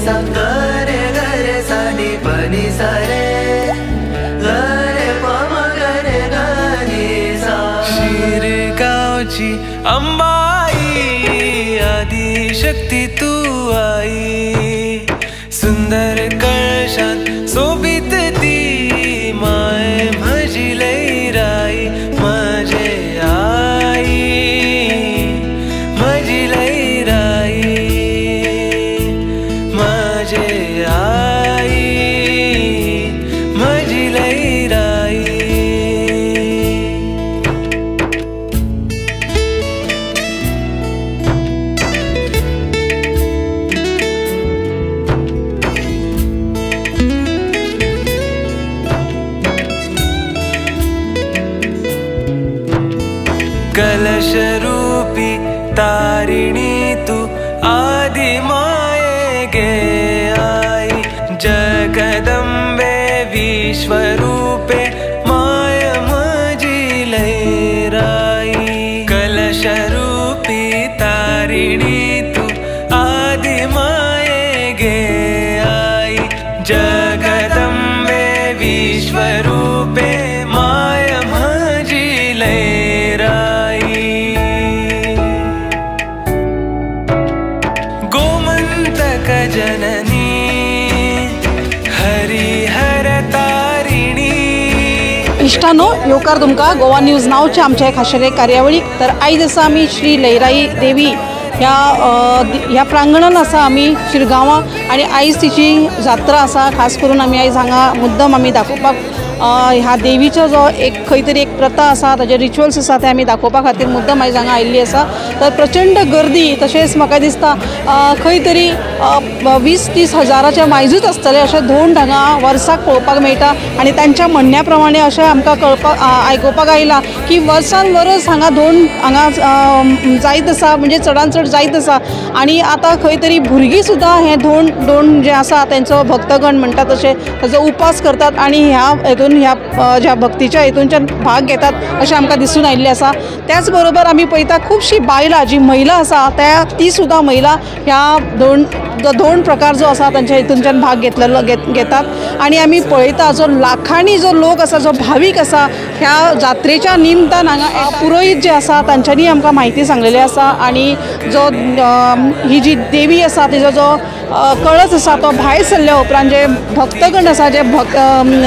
सा गरे गरे सा नी पनि सा रे गरे पम गरे गनी सा शिरगावची अंबाई आदिशक्ती तू आई सुंदर कळशात सोबीत ती माय म्हजी लैराई माझे आई म्हजी लैराई माझे आई म्हजी लैराई कलशरूपी तारिणी तू आदि माये गे आई जगदंबे विश्वरूपे माय मजी लैराई कलशरूपी तारिणी तू आदि माये गे आई जगदंबे विश्वरूपे माय मजी लैराई जननी हरिहर तारिणी। इष्टानो येवकार तुमकां गोवा न्यूज नावच्या आमच्या खाशेले कार्यावळीक। तर आयज आसा आमी श्री लैराई देवी ह्या प्रांगणान आसा आमी शिरगांवा आनी आयज तिची जात्रा आसा। खास करून आमी आयज हांगा मुद्दम आमी दाखोवपाक ह्या देवीचो जो एक खंय तरी एक प्रथा आसा ताजे रिच्युअल्स आसा ते आमी दाखोवपा खातीर मुद्दम आयज हांगा आयिल्ली आसा। तर प्रचंड गर्दी तशेंच म्हाका दिसता खंय तरी 20-30 हजाराच्या मायजूच आसतले अशें धोंड हांगा वर्साक पळोवपाक मेळटा। आनी तांच्या म्हणण्या प्रमाणे अशें आमकां कळपाक आयकुपाक आयलां की वर्सान वर्स हांगा धोंड हांगा जायत आसा, म्हणजे चडांत चड जायत आसा। आनी आतां खंय तरी भुरगीं सुद्दां हे धोंड जे आसा तेंचो भक्तगण म्हणटा तशें ताजो उपास करतात आनी ह्या हेतून ह्या ज्या भक्तीच्या हेतूनच्यान भाग घेतात अशें आमकां दिसून आयिल्लें आसा। त्याच बरोबर आमी पळयता खुबशीं बायलां जी महिला आसा ती सुद्दां महिला ह्या धोंड प्रकार जो आसा तांच्या हितूनच्यान भाग घेतात। आनी आमी पळयता जो लाखांनी जो लोक आसा, जो भावीक आसा ह्या जात्रेच्या निमतान हांगा पुरोहीत जे आसा तांच्यांनी आमकां म्हायती सांगलेली आसा। आनी जो ही जी देवी आसा तिजो जो कळस आसा तो भायर सरल्या उपरांत जे भक्तगण आसा, जे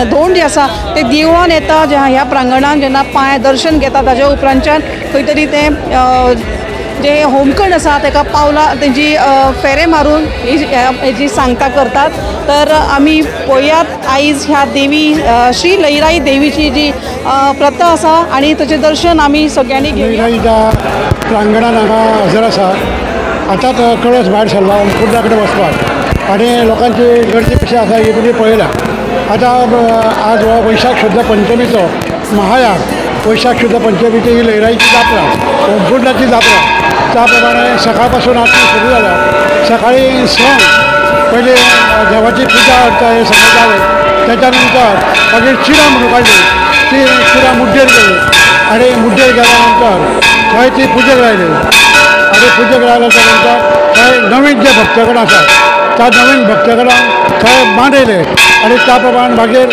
धोंड जे आसा ते देवळान येता ह्या प्रांगणान जेन्ना पांय दर्शन घेता ताज्या उपरांतच्यान खंय तरी ते जे होमखंड आसा ताका पावला तेजी फेरे मारून हेजी सांगता करतात। तर आमी पळयात आयज ह्या देवी श्री लैराई देवीची जी प्रथा आसा आनी ताचें दर्शन आमी सगळ्यांनी घेवया। प्रांगणान हांगा हजर आसा। आतांच कळस भायर सरला कुर्ला कडेन वचपाक आनी लोकांची गर्दी कशी आसा ही तुमी पळयला। आतां आज हो वैशाख शुद्ध पंचमीचो महायाग वैशाख शुद्ध पंचमीची ही लैराईची जात्रा, होमकुंडाची जात्रा। त्या प्रमाणे सकाळपासून आरती सुरू जाल्या। सकाळी सण पयली देवाची पुजा करता हे सगळें जालें। त्याच्यानंतर मागीर चिरा म्हणून काडली, ती चिरा मुड्डेर गेली आनी मुड्डेर गेल्या नंतर थंय ती पुजेक लायली आनी पुजेक लायल्या नंतर थंय नवीन जे भक्तगण आसात त्या नवीन भक्तगणांक थंय मांडयले आनी त्या प्रमाणे मागीर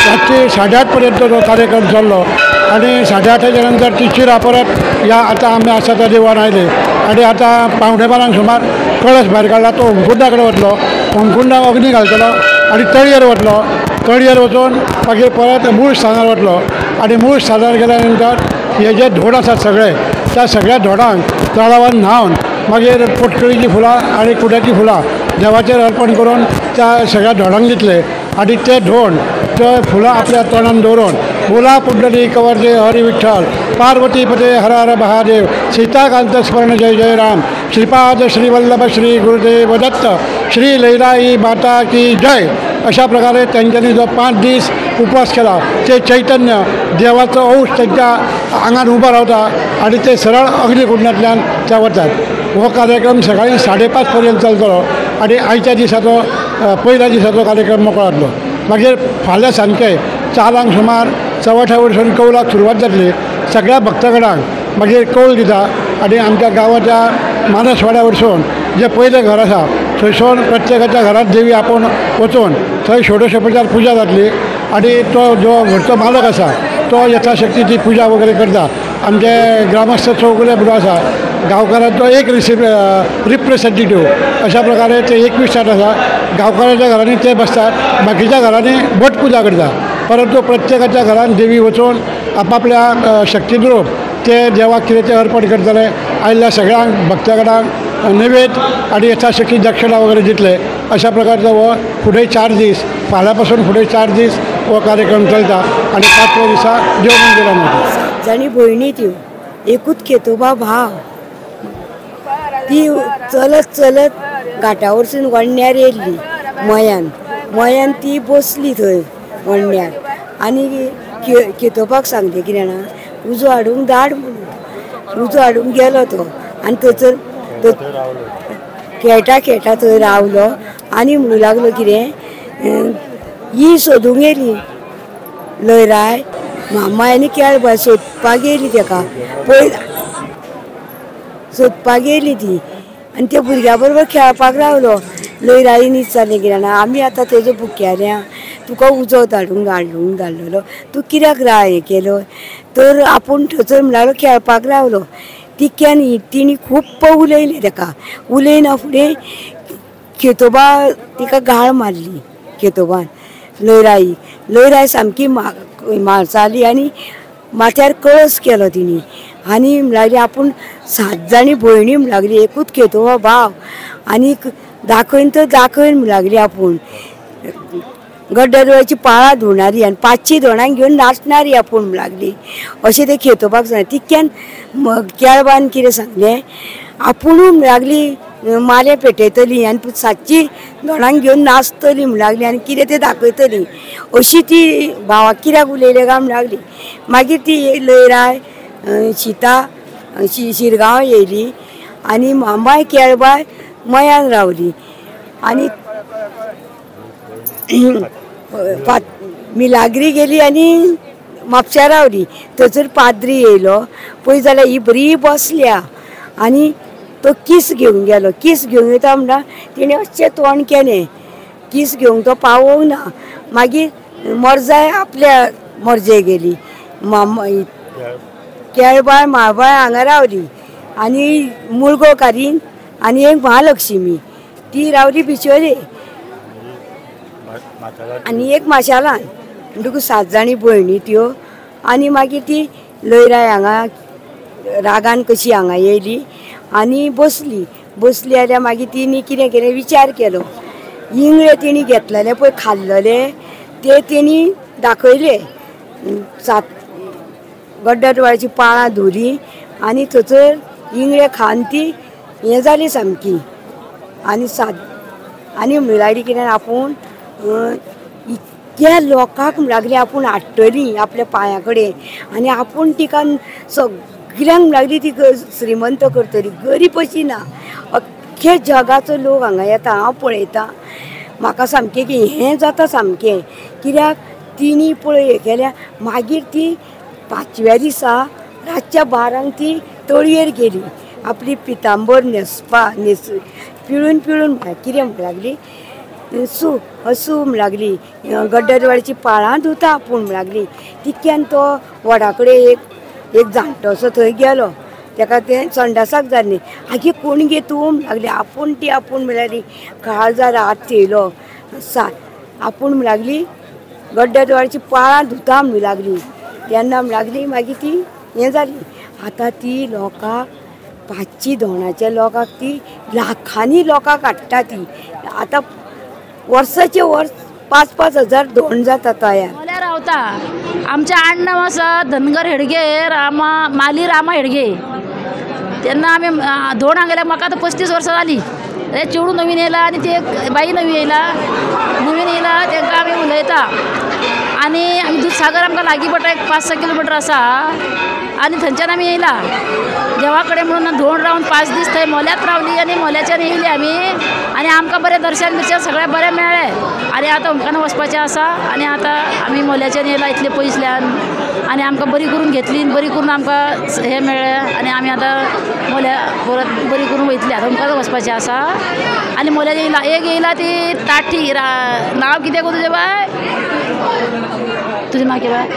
रातची 8:30 पर्यंत तो कार्यक्रम चल्लो आनी 8:30च्या नंतर ती चिरा परत ह्या आतां आमी आसा त्या देवळान आयले आनी आतां 9:15 सुमार कळस भायर काडला। तो होमकुंडा कडेन वतलो, होमकुंडाक अग्नी घालतलो आनी तळयेर वतलो। तळयेर वचून मागीर परत मूळ स्थानार वतलो आनी मूळ स्थानार गेल्या नंतर हे जे धोड आसात सगळे त्या सगळ्या धोडांक तळावान न्हावन मागीर पोटकळीची फुलां आनी कुड्याची फुलां देवाचेर अर्पण करून त्या सगळ्या धोडांक दितले आनी ते धोंड ते फुलां आपल्या तोंडान दवरून बोला पुंडली कवरजे हरी विठ्ठल पार्वती पते हर हर महादेव सीताकांत स्मरण जय जय राम श्रीपाद श्रीवल्लभ श्री गुरुदेव दत्त श्री लैराई माता की जय अशा प्रकारे त्यांच्यानी जो 5 दीस उपवास केला ते चैतन्य देवाचो अंश त्यांच्या आंगान उबा रावता आनी ते सरळ अग्निकुंडांतल्यान त्या वतात। हो कार्यक्रम सकाळी 5:30 पर्यंत चलतलो आनी आयच्या दिसाचो पयल्या दिसाचो कार्यक्रम मोकळो जातलो। मागीर फाल्यां सांजचे 4 सुमार चवठा वयरसून कौलाक सुरवात जातली। सगळ्या भक्तगणांक मागीर कौल दिता आनी आमच्या गांवाच्या मानसवाड्या वयरसून जे पयलें घर आसा थंयसून प्रत्येकाच्या घरात देवी आपण वचून थंय षोडशोपचार पुजा जातली आणि तो जो घरचो मालक आसा तो यथाशक्ती ती पुजा वगैरे करता. आमचे ग्रामस्थ चौगुले म्हणून आसा गांवकारांचो एक रिप्रेझेंटेटिव्ह अशा प्रकारे ते 21 स्टार्ट आसा. गांवकारांच्या घरांनी ते बसतात, बाकीच्या घरांनी भट पुजा करतात. परंतु प्रत्येकाच्या घरान देवी वचून आपापल्या शक्तीद्रोप ते देवाक कितें ते अर्पण करतले. आयिल्ल्या सगळ्यांक भक्तांकडांक नैवेद आणि यथाशक्ती दक्षिणा वगैरे दितले. अशा प्रकारचा हो फुडें 4 दीस फाल्यां पासून फुडें 4 दीस हो कार्यक्रम चलता आणि 5व्या दिसा देव मंदिरान वता. जाणी भयणी त्यो एकूच खेतोबा भाव ती चलत चलत घाटा वरसून वडण्यार येयली मयान ती बसली थंय वडण्यार आनी खेतोपाक सांगलें कितें जाणा उजो हाडूंक धाड म्हणून. उजो हाडूंक गेलो तो आनी थंयसर खेळटा थंय रावलो आनी म्हणूं लागलो कितें ही सोदूंक येयली लयराय मामायनी केळबाय सोदपाक येयली ताका पळय सोदपाक येयली ती आनी त्या भुरग्या बरोबर खेळपाक रावलो. लयराईन विचारलें कितें जाणा आमी आतां तेजो भुकेल्या तुका उजो धाडूंक धाडलेलो तूं कित्याक हें केलो तर आपूण थंयसर म्हणल्यार खेळपाक रावलो. तिक्यान तिणी खूब उलयलें ताका. उलयना फुडें खेतोबा तिका घाळ मारली. खेतोबान लयराई सामकी मारसाली आनी माथ्यार कळस केलो तिणी आनी म्हणल्यार आपूण 7 जाणी भयणी म्हणूं लागली एकूच खेतोबा भाव आनी दाखयन म्हणूं लागली आपूण गड्डरवाची पाळां धुवणारी आनी 5 धोणांक घेवन नाचणारी आपूण म्हणूं लागली अशें ते खेतोबाक सांगलें. तिक्यान केळबान कितें सांगलें आपुणूय म्हणूं लागली माले पेटयतली आनी 7 धोणांक घेवन नाचतली म्हणूं लागली आनी कितें तें दाखयतली अशी ती भावाक कित्याक उलयलें काय म्हणूं लागली. मागीर ती लयराय सीता शिरगांव येयली आनी मामाय केळबाय मयान रावली आनी मिलाग्री गेली आनी म्हापश्यां रावली. थंयसर पाद्री येयलो पळय जाल्यार ही बरी बसल्या आनी तो किस घेवंक गेलो. किस घेवंक येता म्हणटा तिणें अशें तोंड केलें किस घेवंक तो पावोंक ना. मागीर मोरजाय आपल्या मोरजे गेली. केळबाय म्हाबाय हांगा रावली आनी मुळगो कारीन आनी एक महालक्ष्मी ती रावली बिचोले आनी एक माशेलान. म्हणटकूच 7 जाणी भयणी त्यो आनी मागीर ती लयराय हांगा रागान कशी हांगा येयली आनी बसली जाल्यार मागीर तिणी कितें केलें विचार केलो. इंगळे तिणी घेतलेले पळय खाल्लेले ते तेणी दाखयले. 7 गड्डरवाळीची पाळां धुली आनी थंयसर इंगळे खावन ती हें जाली सामकी आनी 7 आनी म्हणूं लागली कितें आपूण इतक्या लोकांक म्हणूं लागली आपूण हाडटली आपल्या पांया कडेन आनी आपूण तिका सगळ्यांक म्हणूं लागली ती श्रीमंत करतली. गरीब अशी ना अख्ख्या जगाचो लोक हांगा येता हांव पळयतां. म्हाका सामकें की हें जाता सामकें कित्याक तिणी पळय हें केल्या. मागीर ती 5व्या दिसा रातच्या 12 ती तळयेर गेली आपली पितांबर पिळून कितें म्हणूं लागली असू म्हणूं लागली गड्डरवाडीची पाळां धुता आपूण म्हणूं लागली. तितक्यान तो वडा कडेन एक जाणटोसो थंय गेलो ताका तें संडासाक जाल्लें. आगे कोण गे तूं म्हणूं लागली. आपूण म्हणल्यारी काळजार हात थेयलो आपूण म्हणूं लागली गड्डरवाडीची पाळां धुता म्हणूं लागली. तेन्ना म्हणूं लागली मागीर ती हें जाली. आतां ती लोकांक 5 धोणाच्या लोकांक ती लाखांनी लोकांक हाडटा. ती आतां वर्साचे वर्स 5-5 हजार धोण जाता तयार रावता. आमच्या आडनांव आसा धनगर हेडगे माली रामा हेडगे. तेन्ना आमी धोण हांगेल्या म्हाका आतां 35 वर्सां जालीं. चेडूं नवीन येयला आनी ते बाई नवीन येयला तेंकां आमी उलयता आनी दूधसागर आमकां लागीं पडटा एक 5-6 किलोमिटर आसा आनी थंयच्यान आमी येयला देवा कडेन म्हणून धोंड रावन 5 दीस थंय मोल्यात रावली आनी मोल्याच्यान येयली आमी आनी आमकां बरें दर्शन बिर्शन सगळें बरें मेळ्ळें आनी आतां अमकां वचपाचें आसा आनी आतां आमी मोल्याच्यान येयला इतले पयसल्यान आनी आमकां बरी करून घेतली बरी करून आमकां हें मेळ्ळें आनी आमी आतां मोल्या परत बरी करून वयतली आतां अमकां वचपाचें आसा आनी मोल्यान येयला एक येयला ती ताठी नांव कितें गो तुजें बाय तुजें नांव कितें बाय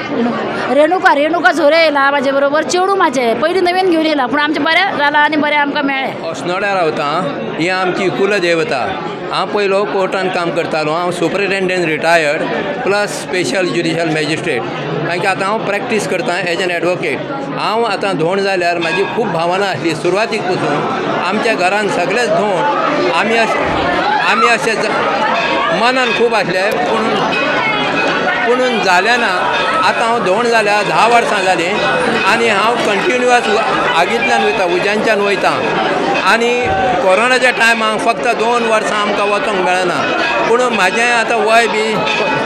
रेणुका झोरे येयला म्हाजे बरोबर चेडू म्हाजें पयलीं नवीन घेवन येयला पूण आमचें बरें जालां आनी बरें आमकां मेळ्ळें अस्नोड्या रावता ही आमची कुलदेवता हांव पयलो कोर्टान काम करतालो हांव superintendent retired plus special judicial magistrate मागीर आतां हांव प्रॅक्टीस करता एज एन एडवोकेट हांव आतां धोंड जाल्यार म्हाजी खूब भावना आसली सुरवातीक पसून आमच्या घरान सगळेच धोंड आमी अशें मनान खूब आसले पुणून जालें ना आतां हांव धोंड जाल्या 10 वर्सां जालीं आनी हांव कंटिन्युअस आगींतल्यान वयता उज्यांच्यान वयता आनी कोरोनाच्या टायमाक फक्त 2 वर्सां आमकां वचोंक मेळना पूण म्हाजें आतां वय बी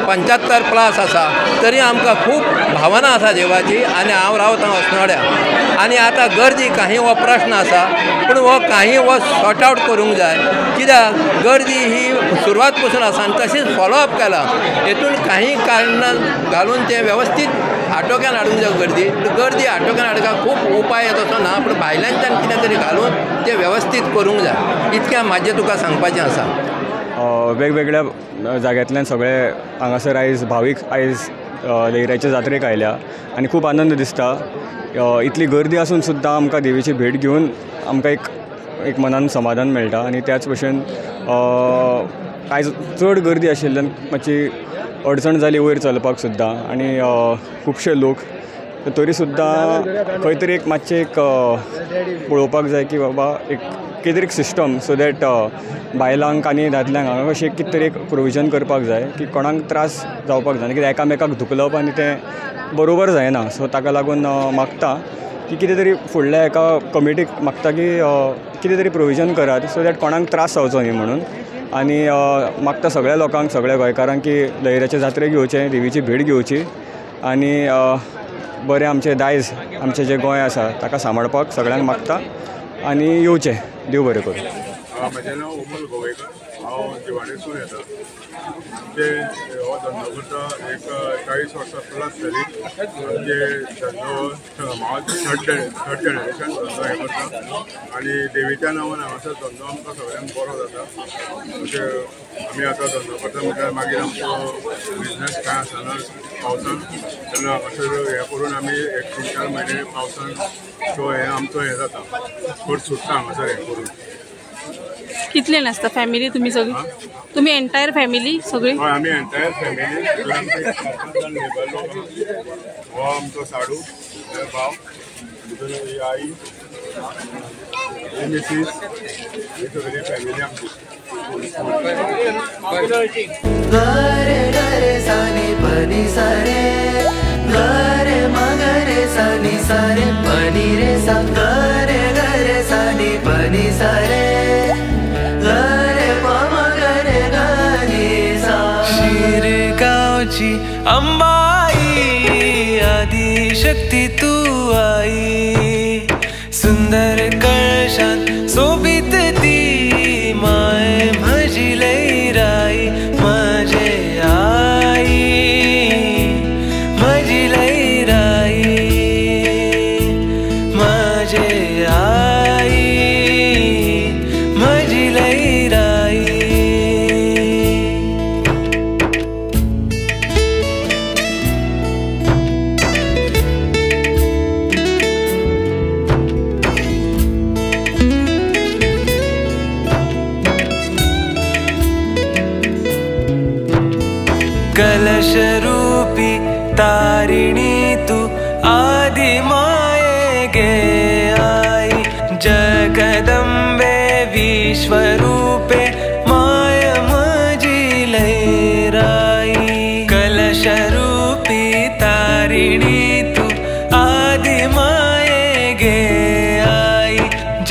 75+ आसा तरी आमकां खूब भावना आसा देवाची आनी हांव रावता अस्नोड्या आनी आतां गर्दी काही हो प्रश्न आसा पूण हो काही हो सॉर्ट आवट करूंक जाय कित्याक गर्दी ही सुरवात पासून आसा आनी तशीच फॉलोअप केला हेतून काही कारणां घालून तें वेवस्थीत आटोक्यान हाडूंक जाय गर्दी आटोक्यान हाडपाक खूब उपाय येता तसो ना पूण भायल्यानच्यान कितें तरी घालून तें वेवस्थीत करूंक जाय इतकें म्हाजें तुका सांगपाचें आसा वेगवेगळ्या जाग्यांतल्यान सगळे हांगासर आयज भावीक आयज लयराईच्या जात्रेक आयल्या आनी खूब आनंद दिसता इतली गर्दी आसून सुद्दां आमकां देवीची भेट घेवन आमकां एक मनान समाधान मेळटा आनी त्याच भशेन आयज चड गर्दी आशिल्ल्यान मातशी अडचण जाली वयर चलपाक सुद्दां आनी खुबशे लोक तरी सुद्दां खंय तरी एक मातशें एक पळोवपाक जाय की बाबा एक कितें तरी सिस्टम सो दॅट बायलांक आनी दादल्यांक हांगा कशें कितें तरी एक प्रोविजन करपाक जाय की कोणाक त्रास जावपाक जायना कित्याक एकामेकाक धुकलप आनी तें बरोबर जायना सो ताका लागून मागता की कितें तरी फुडल्या एका कमिटीक मागता की कितें तरी प्रोविजन करात सो दॅट कोणाक त्रास जावचो न्ही म्हणून आनी मागता सगळ्या लोकांक सगळ्या गोंयकारांक की लयराच्या जात्रेक येवचें देवीची भेट घेवची आनी बरें आमचें दायज आमचें जें गोंय आसा ताका सांबाळपाक सगळ्यांक मागता आनी येवचें देव बरें करूं. म्हजें नांव उमल गोवेकर हांव दिवाडेसून येता ते हो धंदो करता एक 40 वर्सां प्लस जाली म्हणजे धंदो हांव थर्ड जनरेशन धंदो हें करता आनी देवीच्या नांवान हांगासर धंदो आमकां सगळ्यांक बरो जाता अशें आमी आतां धंदो करता म्हटल्यार मागीर आमचो बिजनस कांय आसना पावसान तेन्ना हांगासर हें करून आमी 1-3-4 म्हयने पावसान सो हें आमचो हें जाता खर्च सुट्टा हांगासर हें करून. कितले नासता फॅमिली तुमी सगळी तुमी एंटायर फॅमिली सगळी हय आमी एंटायर फॅमिली हो आमचो साडू भाव तितून ही आई ही मिसीस ही सगळी फॅमिली आमची. गरे गरे सानी पनी सारे गरे मगरे सानी सारे पनी रे सा गरे गरे सानी पनी सारे गरे मगरे गानी सा. शिरगावची अंबाई आदिशक्ती तू आई सुंदर कळशान सोबीत ती माय म्हजी लयराई माझे आई म्हजी लयराई माझे आई म्हजी लयराई. कलश रूपी तारिणी तू आदि माये गे आई जगदंबे विश्वरूपे माय माझी लयराई. कलश रूपी तारिणी तू आदि माये गे आई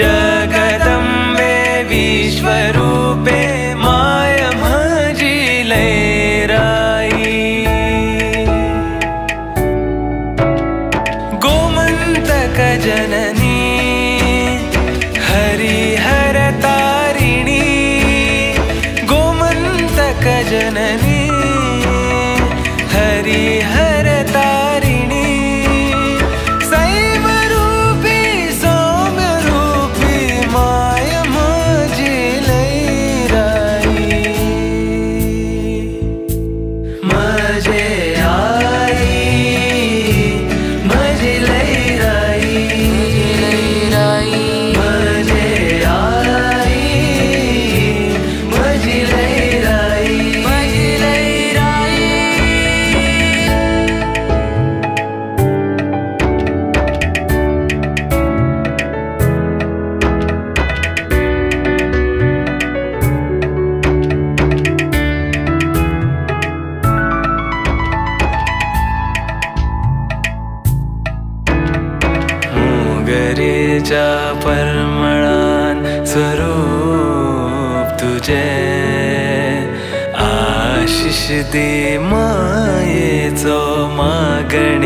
जगदंबे विश्वरूपे माय माझी लयराई. जननी हरिहर तारिणी सैव रूपी सौम्य रूपी माय माझी लैराई माझे आई माझी लैराई माझे आई माझी लैराई मोगरेच्या परमळान स्वरूप तुझे आशिष दे मायेचो मागणे